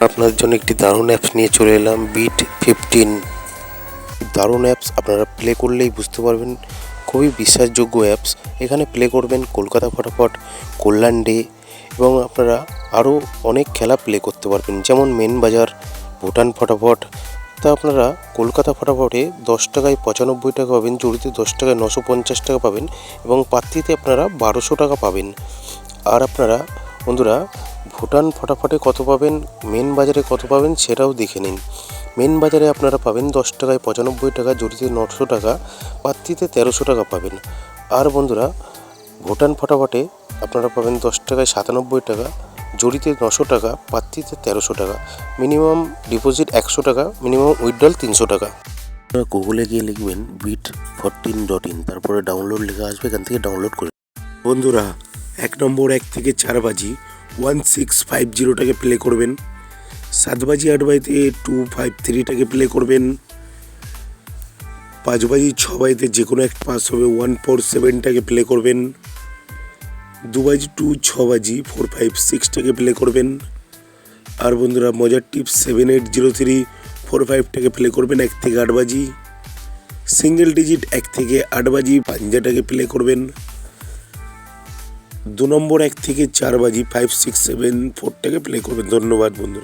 আপনাদের জন্য একটি দারুণ অ্যাপস নিয়ে চলে এলাম, বিট 15। দারুণ অ্যাপস, আপনারা প্লে করলেই বুঝতে পারবেন, খুবই বিশ্বাসযোগ্য অ্যাপস। এখানে প্লে করবেন কলকাতা ফটাফট, কল্যাণ ডে এবং আপনারা আরও অনেক খেলা প্লে করতে পারবেন, যেমন মেন বাজার, ভুটান ফটাফট। তা আপনারা কলকাতা ফটাফটে 10 টাকায় 95 টাকা পাবেন, জড়িতে 10 টাকায় 950 টাকা পাবেন এবং পাত্রিতে আপনারা 1200 টাকা পাবেন। আর আপনারা বন্ধুরা ভুটান ফটাফটে কত পাবেন, মেন বাজারে কত পাবেন সেটাও দেখে নিন। মেন বাজারে আপনারা পাবেন 10 টাকায় 95 টাকা, জড়িতে 900 টাকা, পাত্রিতে 1300 টাকা পাবেন। আর বন্ধুরা ভুটান ফটাফটে আপনারা পাবেন 10 টাকায় 97 টাকা, জড়িতে 900 টাকা, পাত্রিতে 1300 টাকা। মিনিমাম ডিপোজিট 100 টাকা, মিনিমাম উইথড্রল 300 টাকা। আপনারা গুগলে গিয়ে লিখবেন bit14.in, তারপরে ডাউনলোড লেখা আসবে, এখান থেকে ডাউনলোড করে। বন্ধুরা 1 নম্বর 1 থেকে 4 বাজি 1650টাকে প্লে করবেন। 7 বাজি 8 বাজিতে 253টাকে প্লে করবেন। 5 বাজি 6 বাজিতে যে কোনো একটা পাস হবে 147টাকে প্লে করবেন। 2 বাজি 6 বাজি 456টাকে প্লে করবেন। আর বন্ধুরা মজার টিপস 780345টাকে প্লে করবেন 1 থেকে 8 বাজি। সিঙ্গেল ডিজিট 1 থেকে 8 বাজি 5টাকে প্লে করবেন। 2 নম্বর 1 থেকে 4 বাজি 5674টাকে প্লে করবেন। ধন্যবাদ বন্ধুরা।